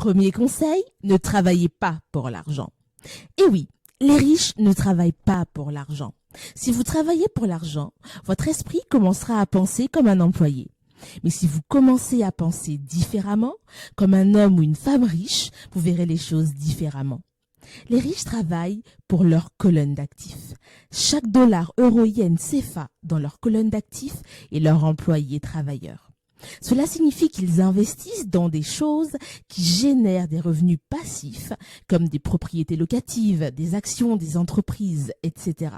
Premier conseil, ne travaillez pas pour l'argent. Et oui, les riches ne travaillent pas pour l'argent. Si vous travaillez pour l'argent, votre esprit commencera à penser comme un employé. Mais si vous commencez à penser différemment, comme un homme ou une femme riche, vous verrez les choses différemment. Les riches travaillent pour leur colonne d'actifs. Chaque dollar, euro, yen, CFA dans leur colonne d'actifs est leur employé travailleur. Cela signifie qu'ils investissent dans des choses qui génèrent des revenus passifs, comme des propriétés locatives, des actions, des entreprises, etc.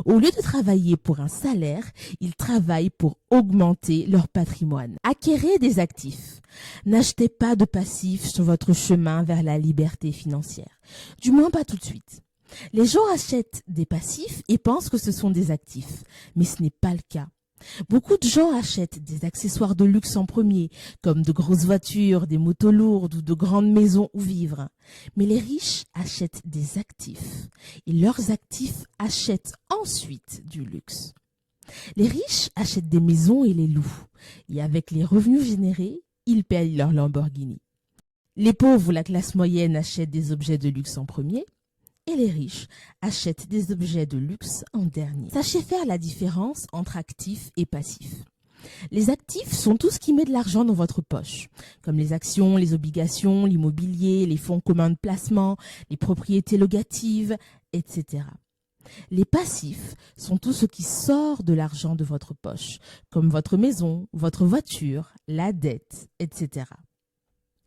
Au lieu de travailler pour un salaire, ils travaillent pour augmenter leur patrimoine. Acquérez des actifs. N'achetez pas de passifs sur votre chemin vers la liberté financière. Du moins pas tout de suite. Les gens achètent des passifs et pensent que ce sont des actifs, mais ce n'est pas le cas. Beaucoup de gens achètent des accessoires de luxe en premier, comme de grosses voitures, des motos lourdes ou de grandes maisons où vivre. Mais les riches achètent des actifs et leurs actifs achètent ensuite du luxe. Les riches achètent des maisons et les louent, et avec les revenus générés, ils payent leur Lamborghini. Les pauvres ou la classe moyenne achètent des objets de luxe en premier, et les riches achètent des objets de luxe en dernier. Sachez faire la différence entre actifs et passifs. Les actifs sont tout ce qui met de l'argent dans votre poche, comme les actions, les obligations, l'immobilier, les fonds communs de placement, les propriétés locatives, etc. Les passifs sont tout ce qui sort de l'argent de votre poche, comme votre maison, votre voiture, la dette, etc.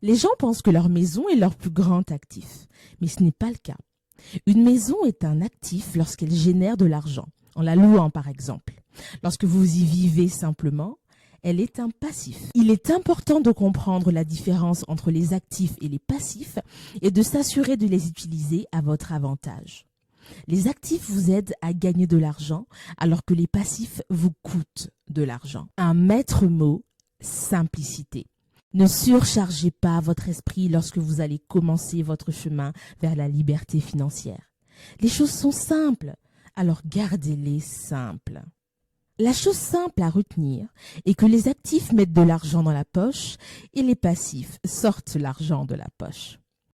Les gens pensent que leur maison est leur plus grand actif, mais ce n'est pas le cas. Une maison est un actif lorsqu'elle génère de l'argent, en la louant par exemple. Lorsque vous y vivez simplement, elle est un passif. Il est important de comprendre la différence entre les actifs et les passifs et de s'assurer de les utiliser à votre avantage. Les actifs vous aident à gagner de l'argent alors que les passifs vous coûtent de l'argent. Un maître mot, simplicité. Ne surchargez pas votre esprit lorsque vous allez commencer votre chemin vers la liberté financière. Les choses sont simples, alors gardez-les simples. La chose simple à retenir est que les actifs mettent de l'argent dans la poche et les passifs sortent l'argent de la poche.